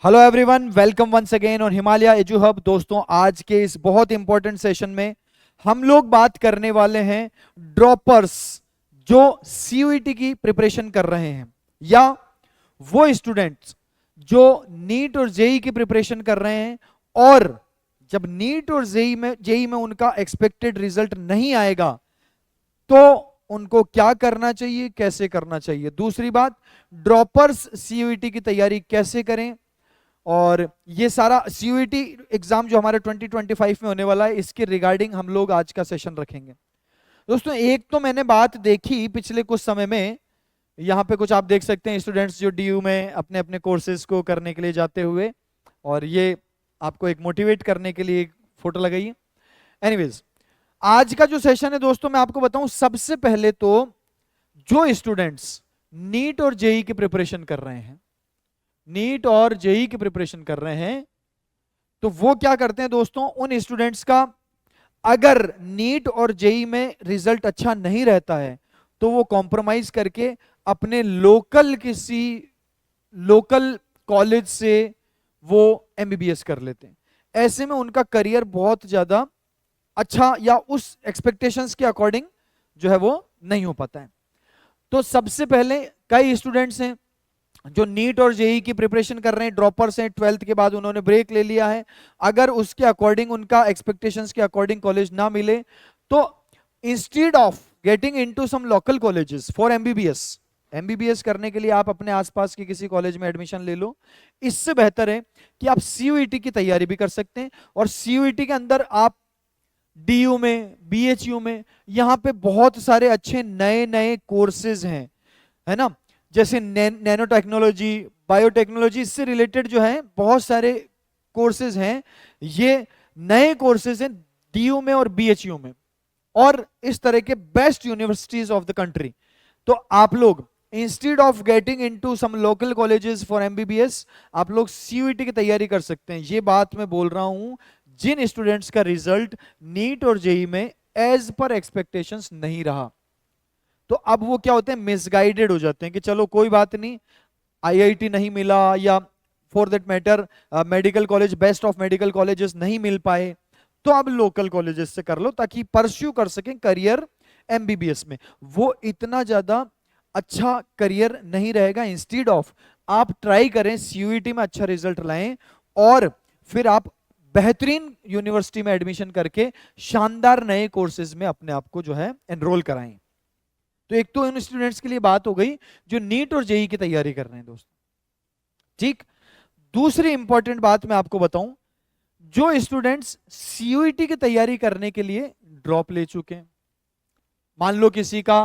Hello everyone, welcome once again on Himalaya edu hub. दोस्तों, आज के इस बहुत इंपॉर्टेंट सेशन में हम लोग बात करने वाले हैं ड्रॉपर्स जो सीयूईटी की प्रिपरेशन कर रहे हैं, या वो स्टूडेंट्स जो नीट और जेई की प्रिपरेशन कर रहे हैं और जब नीट और जेई में उनका एक्सपेक्टेड रिजल्ट नहीं आएगा तो उनको क्या करना चाहिए, कैसे करना चाहिए। दूसरी बात, ड्रॉपर्स सीयूईटी की तैयारी कैसे करें, और ये सारा सीयूईटी एग्जाम जो हमारे 2025 में होने वाला है, इसके रिगार्डिंग हम लोग आज का सेशन रखेंगे। दोस्तों, एक तो मैंने बात देखी पिछले कुछ समय में, यहाँ पे कुछ आप देख सकते हैं स्टूडेंट्स जो डीयू में अपने अपने कोर्सेज को करने के लिए जाते हुए, और ये आपको एक मोटिवेट करने के लिए एक फोटो लगाई है। एनीवेज, आज का जो सेशन है दोस्तों, मैं आपको बताऊं, सबसे पहले तो जो स्टूडेंट्स नीट और जेई की प्रिपरेशन कर रहे हैं, नीट और जेई की प्रिपरेशन कर रहे हैं, तो वो क्या करते हैं दोस्तों, उन स्टूडेंट्स का अगर नीट और जेई में रिजल्ट अच्छा नहीं रहता है तो वो कॉम्प्रोमाइज करके अपने लोकल कॉलेज से वो एमबीबीएस कर लेते हैं। ऐसे में उनका करियर बहुत ज्यादा अच्छा या उस एक्सपेक्टेशंस के अकॉर्डिंग जो है वो नहीं हो पाता है। तो सबसे पहले कई स्टूडेंट्स हैं जो नीट और जेई की प्रिपरेशन कर रहे हैं, ड्रॉपर्स हैं, 12th के बाद उन्होंने ब्रेक ले लिया है। अगर उसके अकॉर्डिंग, उनका एक्सपेक्टेशंस के अकॉर्डिंग कॉलेज ना मिले तो instead of getting into some local colleges for MBBS करने के लिए आप अपने आसपास के किसी कॉलेज में एडमिशन ले लो। इससे बेहतर है कि आप सीयूईटी की तैयारी भी कर सकते हैं, और सीयूईटी के अंदर आप डीयू में, बीएचयू में, यहां पे बहुत सारे अच्छे नए नए कोर्सेज हैं, है ना। जैसे नैनो टेक्नोलॉजी, बायोटेक्नोलॉजी, इससे रिलेटेड जो है बहुत सारे कोर्सेज हैं। ये नए कोर्सेज हैं डीयू में और बीएचयू में, और इस तरह के best universities of the country. तो आप लोग instead of getting into some local colleges for MBBS, आप लोग सीयूईटी की तैयारी कर सकते हैं। ये बात मैं बोल रहा हूं जिन स्टूडेंट्स का रिजल्ट नीट और जेई में एज पर एक्सपेक्टेशंस नहीं रहा। तो अब वो क्या होते हैं, मिसगाइडेड हो जाते हैं कि चलो कोई बात नहीं, आईआईटी नहीं मिला, या for that matter medical college, best of medical colleges नहीं मिल पाए, तो अब लोकल कॉलेजेस से कर लो ताकि परस्यू कर सकें करियर एमबीबीएस में। वो इतना ज्यादा अच्छा करियर नहीं रहेगा। इंस्टेड ऑफ आप ट्राई करें सीयूईटी में अच्छा रिजल्ट लाएं, और फिर आप बेहतरीन यूनिवर्सिटी में एडमिशन करके शानदार नए कोर्सेज में अपने आप को जो है एनरोल कराएं। तो एक तो उन स्टूडेंट्स के लिए बात हो गई जो नीट और जेई की तैयारी कर रहे हैं दोस्तों, ठीक। दूसरी इंपॉर्टेंट बात मैं आपको बताऊं, जो स्टूडेंट्स सीयूईटी की तैयारी करने के लिए ड्रॉप ले चुके हैं। मान लो किसी का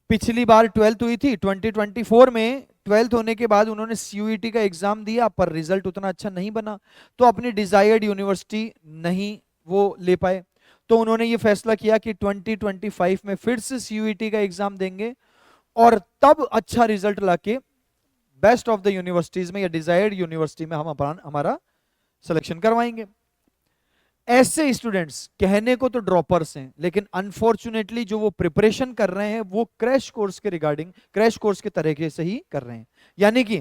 पिछली बार 12th हुई थी, 2024 में 12th होने के बाद उन्होंने सीयूईटी का एग्जाम दिया पर रिजल्ट उतना अच्छा नहीं बना, तो अपनी डिजायर्ड यूनिवर्सिटी नहीं वो ले पाए। तो उन्होंने ये फैसला किया कि 2025 में फिर से सीयूईटी का एग्जाम देंगे, और तब अच्छा रिजल्ट लाके बेस्ट ऑफ द यूनिवर्सिटीज में या डिजायर्ड यूनिवर्सिटी में हम हमारा सिलेक्शन करवाएंगे। ऐसे स्टूडेंट्स कहने को तो ड्रॉपर्स हैं, लेकिन अनफॉर्चुनेटली जो वो प्रिपरेशन कर रहे हैं वो क्रैश कोर्स के रिगार्डिंग, क्रैश कोर्स के तरीके से ही कर रहे हैं। यानी कि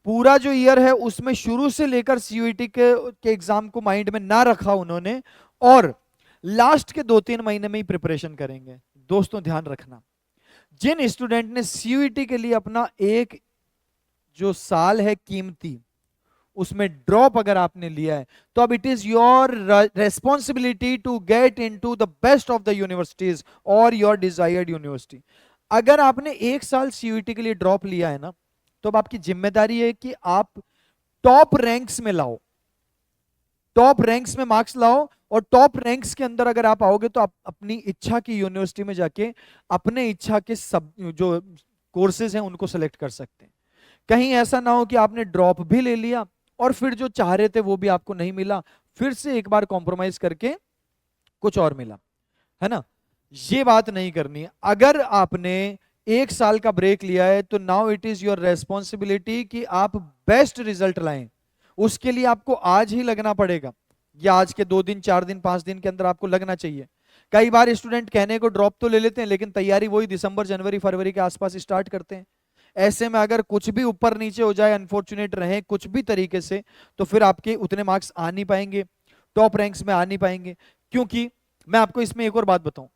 पूरा जो ईयर है उसमें शुरू से लेकर सीयूईटी के एग्जाम को माइंड में ना रखा उन्होंने, और लास्ट के 2-3 महीने में ही प्रिपरेशन करेंगे। दोस्तों, ध्यान रखना, जिन स्टूडेंट ने सीयूईटी के लिए अपना एक जो साल है कीमती, उसमें ड्रॉप अगर आपने लिया है, तो अब it is your responsibility to get into the best of the universities और योर डिजायर्ड यूनिवर्सिटी। अगर आपने एक साल सीयूईटी के लिए ड्रॉप लिया है ना, तो अब आपकी जिम्मेदारी है कि आप टॉप रैंक्स में लाओ, टॉप रैंक्स में मार्क्स लाओ, और टॉप रैंक्स के अंदर अगर आप आओगे तो आप अपनी इच्छा की यूनिवर्सिटी में जाके अपने इच्छा के सब जो कोर्सेज हैं उनको सेलेक्ट कर सकते हैं। कहीं ऐसा ना हो कि आपने ड्रॉप भी ले लिया और फिर जो चाह रहे थे वो भी आपको नहीं मिला, फिर से एक बार कॉम्प्रोमाइज करके कुछ और मिला, है ना। ये बात नहीं करनी है। अगर आपने एक साल का ब्रेक लिया है तो now it is your responsibility कि आप बेस्ट रिजल्ट लाएं। उसके लिए आपको आज ही लगना पड़ेगा, या आज के 2 दिन, 4 दिन, 5 दिन के अंदर आपको लगना चाहिए। कई बार स्टूडेंट कहने को ड्रॉप तो ले लेते हैं, लेकिन तैयारी वही दिसंबर, जनवरी, फरवरी के आसपास स्टार्ट करते हैं। ऐसे में अगर कुछ भी ऊपर नीचे हो जाए, अनफॉर्चुनेट रहे कुछ भी तरीके से, तो फिर आपके उतने मार्क्स आ नहीं पाएंगे, टॉप रैंक्स में आ नहीं पाएंगे। क्योंकि मैं आपको इसमें एक और बात बताऊं,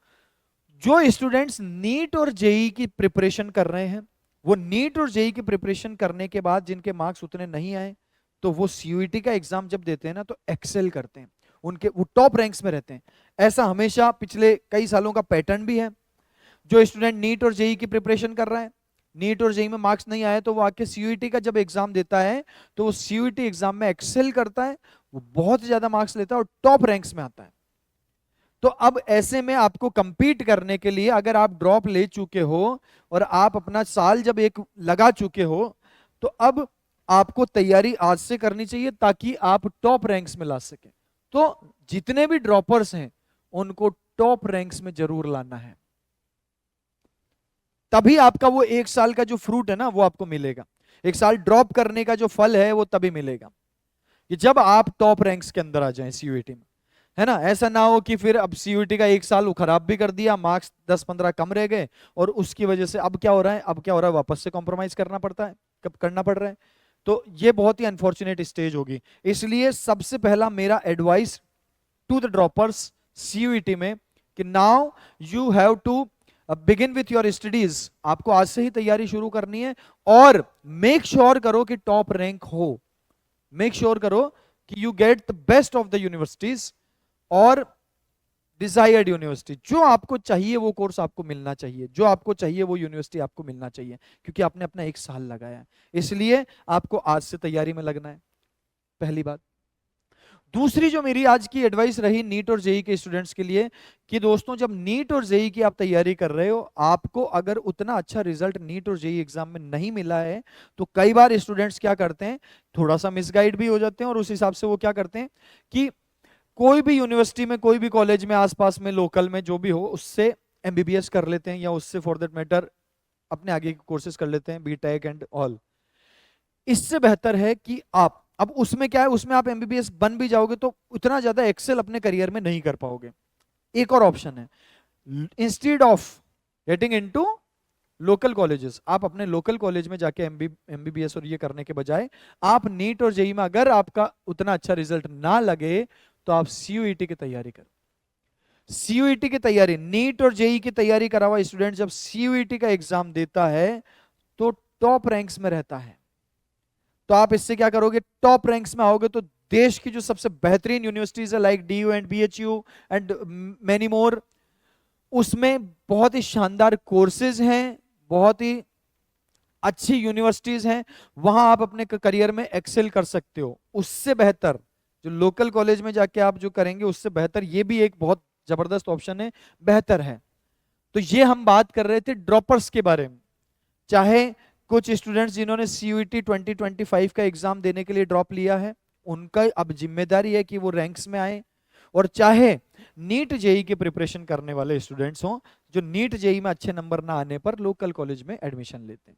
जो स्टूडेंट्स नीट और जेई की प्रिपरेशन कर रहे हैं, वो नीट और जेई की प्रिपरेशन करने के बाद जिनके मार्क्स उतने नहीं आए, तो वो सीयूईटी का एग्जाम जब देते हैं ना, तो एक्सेल करते हैं, उनके वो टॉप रैंक्स में रहते हैं। ऐसा हमेशा पिछले कई सालों का पैटर्न भी है। जो स्टूडेंट नीट और जेई की प्रिपरेशन कर रहा है, नीट और जेई में मार्क्स नहीं आए, तो वो आके सीयूईटी का जब एग्जाम देता है, तो वो सीयूईटी एग्जाम में एक्सेल करता है, वो बहुत ज्यादा मार्क्स लेता है और टॉप रैंक्स में आता है। तो अब ऐसे में आपको कंपीट करने के लिए, अगर आप ड्रॉप ले चुके हो और आप अपना साल जब एक लगा चुके हो, तो अब आपको तैयारी आज से करनी चाहिए ताकि आप टॉप रैंक्स में ला सके। तो जितने भी ड्रॉपर्स हैं उनको टॉप रैंक्स में जरूर लाना है, तभी आपका वो एक साल का जो फ्रूट है ना वो आपको मिलेगा। एक साल ड्रॉप करने का जो फल है वो तभी मिलेगा कि जब आप टॉप रैंक्स के अंदर आ जाएं सीयूईटी में, है ना। ऐसा ना हो कि फिर अब सीयूईटी का एक साल वो खराब भी कर दिया, मार्क्स 10-15 कम रह गए, और उसकी वजह से अब क्या हो रहा है, अब क्या हो रहा है, वापस से कॉम्प्रोमाइज करना पड़ता है, कब करना पड़ रहा है। तो ये बहुत ही अनफॉर्चुनेट स्टेज होगी। इसलिए सबसे पहला मेरा advice to the droppers CUET में कि now you have to begin with your studies, आपको आज से ही तैयारी शुरू करनी है, और मेक श्योर करो कि टॉप रैंक हो, मेक श्योर करो कि you get the best of the universities और डिजायर्ड यूनिवर्सिटी। जो आपको चाहिए वो कोर्स आपको मिलना चाहिए, जो आपको चाहिए वो यूनिवर्सिटी आपको मिलना चाहिए, क्योंकि आपने अपना एक साल लगाया है। इसलिए आपको आज से तैयारी में लगना है, पहली बात। दूसरी जो मेरी आज की एडवाइस रही नीट और जेई के स्टूडेंट्स के लिए, कि दोस्तों जब नीट और जेई की आप तैयारी कर रहे हो, आपको अगर उतना अच्छा रिजल्ट नीट और जेई एग्जाम में नहीं मिला है, तो कई बार स्टूडेंट्स क्या करते हैं, थोड़ा सा मिसगाइड भी हो जाते हैं, और उस हिसाब से वो क्या करते हैं कि कोई भी यूनिवर्सिटी में, कोई भी कॉलेज में, आसपास में, लोकल में जो भी हो, उससे एमबीबीएस कर लेते हैं, या उससे फॉर दैट मैटर अपने आगे के कोर्सेज कर लेते हैं, बीटेक एंड ऑल। इससे बेहतर है कि आप, अब उसमें क्या है, उसमें आप एमबीबीएस बन भी जाओगे तो उतना ज्यादा एक्सेल अपने करियर में नहीं कर पाओगे। एक और ऑप्शन है, instead of getting into local colleges, आप अपने लोकल कॉलेज में जाके एमबीबीएस और ये करने के बजाय, आप नीट और जेई में अगर आपका उतना अच्छा रिजल्ट ना लगे, तो आप सीयूईटी की तैयारी करो। सीयूईटी की तैयारी, नीट और जेई की तैयारी करा हुआ स्टूडेंट जब सीयूईटी का एग्जाम देता है तो टॉप रैंक्स में रहता है। तो आप इससे क्या करोगे, टॉप रैंक्स में आओगे तो देश की जो सबसे बेहतरीन यूनिवर्सिटीज है like DU and BHU and many more, उसमें बहुत ही शानदार कोर्सेज हैं, बहुत ही अच्छी यूनिवर्सिटीज हैं, वहां आप अपने करियर में एक्सेल कर सकते हो। उससे बेहतर जो लोकल कॉलेज में जाके आप जो करेंगे, उससे बेहतर ये भी एक बहुत जबरदस्त ऑप्शन है, बेहतर है। तो ये हम बात कर रहे थे ड्रॉपर्स के बारे में। चाहे कुछ स्टूडेंट्स जिन्होंने सीयूईटी 2025 का एग्जाम देने के लिए ड्रॉप लिया है, उनका अब जिम्मेदारी है कि वो रैंक्स में आए, और चाहे नीट जेई की प्रिपरेशन करने वाले स्टूडेंट्स हों, जो नीट जेई में अच्छे नंबर ना आने पर लोकल कॉलेज में एडमिशन लेते हैं।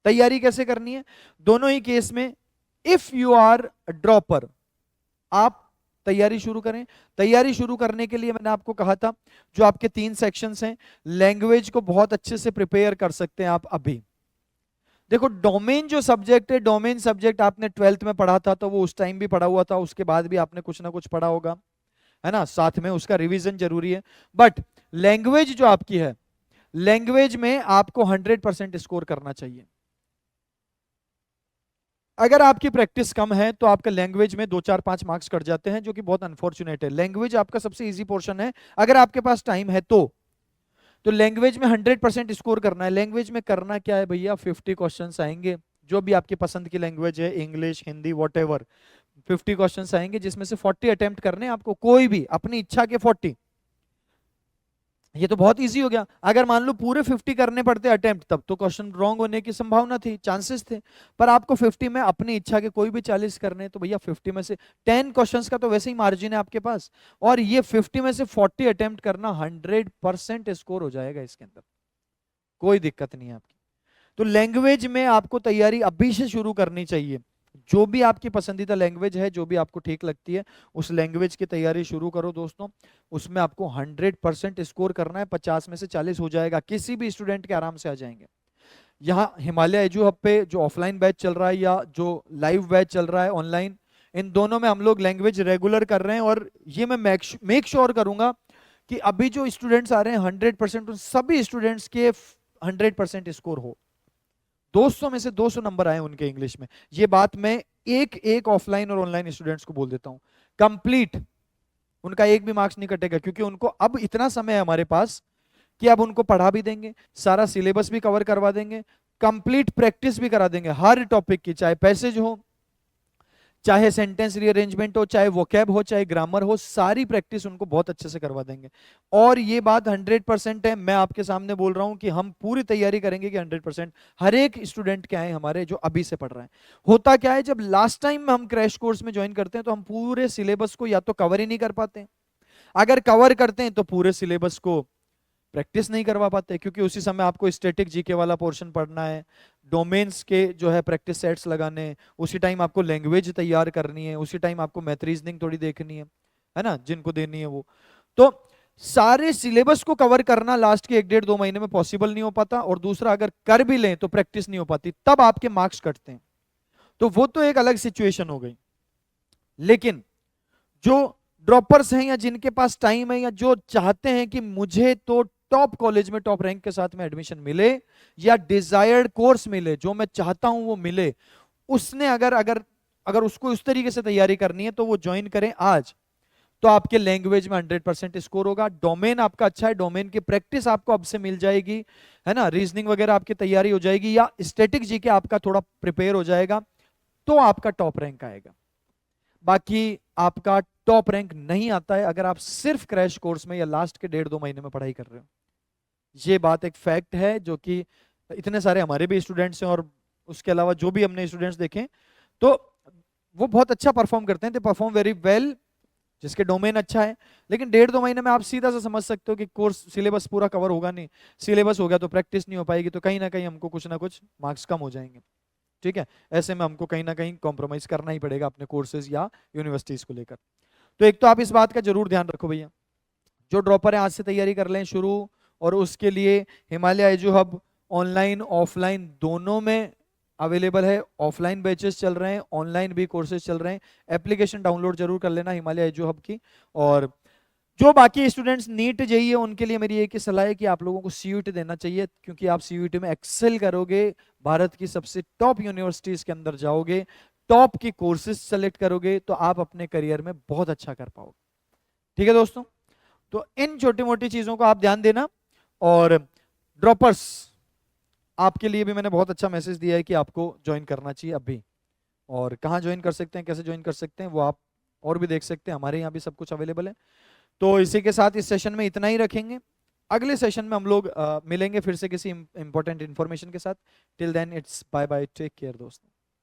तैयारी कैसे करनी है, दोनों ही केस में इफ यू आर ड्रॉपर, आप तैयारी शुरू करें। तैयारी शुरू करने के लिए मैंने आपको कहा था, जो आपके 3 सेक्शंस हैं, लैंग्वेज को बहुत अच्छे से प्रिपेयर कर सकते हैं आप अभी। देखो डोमेन जो सब्जेक्ट है, डोमेन सब्जेक्ट आपने 12th में पढ़ा था, तो वो उस टाइम भी पढ़ा हुआ था, उसके बाद भी आपने कुछ ना कुछ पढ़ा होगा, है ना, साथ में उसका रिवीजन जरूरी है। बट लैंग्वेज जो आपकी है, लैंग्वेज में आपको 100% स्कोर करना चाहिए। अगर आपकी प्रैक्टिस कम है तो आपका लैंग्वेज में 2-4-5 मार्क्स कट जाते हैं, जो कि बहुत अनफॉर्चुनेट है। लैंग्वेज आपका सबसे इजी पोर्शन है, अगर आपके पास टाइम है तो लैंग्वेज में 100% स्कोर करना है। लैंग्वेज में करना क्या है भैया, 50 क्वेश्चंस आएंगे, जो भी आपकी पसंद की लैंग्वेज है, इंग्लिश, हिंदी, वॉटेवर, 50 क्वेश्चंस आएंगे, जिसमें से 40 अटेम्प्ट करने हैं आपको, कोई भी अपनी इच्छा के 40। ये तो बहुत इजी हो गया। अगर मान लो पूरे 50 करने पड़ते अटेम्प्ट, तब तो क्वेश्चन रॉन्ग होने की संभावना थी, चांसेस थे। पर आपको 50 में अपनी इच्छा के कोई भी 40 करने, तो भैया 50 में से 10 क्वेश्चंस का तो वैसे ही मार्जिन है आपके पास, और ये 50 में से 40 अटेम्प्ट करना, 100% स्कोर हो जाएगा इसके अंदर, कोई दिक्कत नहीं है आपकी। तो लैंग्वेज में आपको तैयारी अभी से शुरू करनी चाहिए। जो भी आपकी पसंदीदा लैंग्वेज है, जो भी आपको ठीक लगती है, उस लैंग्वेज की तैयारी शुरू करो दोस्तों। उसमें आपको 100% स्कोर करना है, 50 में से 40 हो जाएगा, किसी भी स्टूडेंट के आराम से आ जाएंगे। यहाँ हिमालय एजू हब पे जो ऑफलाइन बैच चल रहा है या जो लाइव बैच चल रहा है ऑनलाइन, इन दोनों में हम लोग लैंग्वेज रेगुलर कर रहे हैं। और ये मैं मेक श्योर करूंगा कि अभी जो स्टूडेंट्स आ रहे हैं 100% उन सभी स्टूडेंट्स के 100% स्कोर हो, 200 में से 200 नंबर आए उनके इंग्लिश में। ये बात मैं एक एक ऑफलाइन और ऑनलाइन स्टूडेंट्स को बोल देता हूं। कंप्लीट उनका एक भी मार्क्स नहीं कटेगा, क्योंकि उनको अब इतना समय है हमारे पास कि अब उनको पढ़ा भी देंगे, सारा सिलेबस भी कवर करवा देंगे, कंप्लीट प्रैक्टिस भी करा देंगे हर टॉपिक की, चाहे पैसेज हो, चाहे सेंटेंस रीअरेंजमेंट हो, चाहे वोकैब हो, चाहे ग्रामर हो, सारी प्रैक्टिस उनको बहुत अच्छे से करवा देंगे। और ये बात 100% है, मैं आपके सामने बोल रहा हूं कि हम पूरी तैयारी करेंगे कि 100% हर एक स्टूडेंट क्या है हमारे जो अभी से पढ़ रहे हैं। होता क्या है, जब लास्ट टाइम में हम क्रैश कोर्स में ज्वाइन करते हैं तो हम पूरे सिलेबस को या तो कवर ही नहीं कर पाते हैं, अगर कवर करते हैं तो पूरे सिलेबस को प्रैक्टिस नहीं करवा पाते, क्योंकि उसी समय आपको स्टैटिक जीके वाला पोर्शन पढ़ना है, डोमेन्स के जो है प्रैक्टिस सेट्स लगाने, उसी टाइम आपको लैंग्वेज तैयार करनी है, उसी टाइम आपको मैथ रीजनिंग थोड़ी देखनी है ना, जिनको देनी है वो। तो सारे सिलेबस को कवर करना लास्ट के 1-1.5-2 महीने में पॉसिबल नहीं हो पाता, और दूसरा अगर कर भी लें तो प्रैक्टिस नहीं हो पाती, तब आपके मार्क्स कटते हैं। तो वो तो एक अलग सिचुएशन हो गई। लेकिन जो ड्रॉपर्स हैं या जिनके पास टाइम है या जो चाहते हैं कि मुझे तो टॉप कॉलेज में टॉप रैंक के साथ में एडमिशन मिले या डिजायर्ड कोर्स मिले, जो मैं चाहता हूं वो मिले, उसने अगर अगर अगर उसको उस तरीके से तैयारी करनी है तो वो ज्वाइन करें आज। तो आपके लैंग्वेज में 100% स्कोर होगा, डोमेन आपका अच्छा है, डोमेन की प्रैक्टिस आपको अब से मिल जाएगी, है ना, रीजनिंग वगैरह आपकी तैयारी हो जाएगी, या स्टैटिक जीके आपका थोड़ा प्रिपेयर हो जाएगा, तो आपका टॉप रैंक आएगा। बाकी आपका टॉप रैंक नहीं आता है अगर आप सिर्फ क्रैश कोर्स में या लास्ट के 1.5-2 महीने में पढ़ाई कर रहे हो। ये बात एक फैक्ट है, जो कि इतने सारे हमारे भी स्टूडेंट्स हैं और उसके अलावा जो भी हमने स्टूडेंट्स देखे, तो वो बहुत अच्छा परफॉर्म करते हैं, दे परफॉर्म वेरी वेल, जिसके डोमेन अच्छा है। लेकिन 1.5-2 महीने में आप सीधा सा समझ सकते हो कि कोर्स सिलेबस पूरा कवर होगा नहीं, सिलेबस हो गया तो प्रैक्टिस नहीं हो पाएगी, तो कहीं ना कहीं हमको कुछ ना कुछ मार्क्स कम हो जाएंगे। ठीक है, ऐसे में हमको कहीं ना कहीं कॉम्प्रोमाइज करना ही पड़ेगा अपने कोर्सेज या यूनिवर्सिटीज को लेकर। तो एक तो आप इस बात का जरूर ध्यान रखो भैया, जो ड्रॉपर है आज से तैयारी कर लें शुरू, और उसके लिए Himalaya edu hub online offline दोनों में अवेलेबल है। ऑफलाइन बैचेस चल रहे हैं, ऑनलाइन भी कोर्सेज चल रहे हैं। एप्लीकेशन डाउनलोड जरूर कर लेना हिमालय एजू हब की। और जो बाकी स्टूडेंट्स नीट जेईई है उनके लिए मेरी एक ही सलाह है कि आप लोगों को सीयूईटी देना चाहिए, क्योंकि आप सीयूईटी में एक्सेल करोगे, भारत की सबसे टॉप यूनिवर्सिटीज के अंदर जाओगे, टॉप की कोर्सेज सेलेक्ट करोगे, तो आप अपने करियर में बहुत अच्छा कर पाओगे। ठीक है दोस्तों, तो इन छोटी मोटी चीजों को आप ध्यान देना। और ड्रॉपर्स, आपके लिए भी मैंने बहुत अच्छा मैसेज दिया है कि आपको ज्वाइन करना चाहिए अभी। और कहाँ ज्वाइन कर सकते हैं, कैसे ज्वाइन कर सकते हैं, वो आप और भी देख सकते हैं, हमारे यहाँ भी सब कुछ अवेलेबल है। तो इसी के साथ इस सेशन में इतना ही रखेंगे। अगले सेशन में हम लोग मिलेंगे फिर से किसी इंपॉर्टेंट इंफॉर्मेशन के साथ। Till then it's bye bye, take care दोस्तों।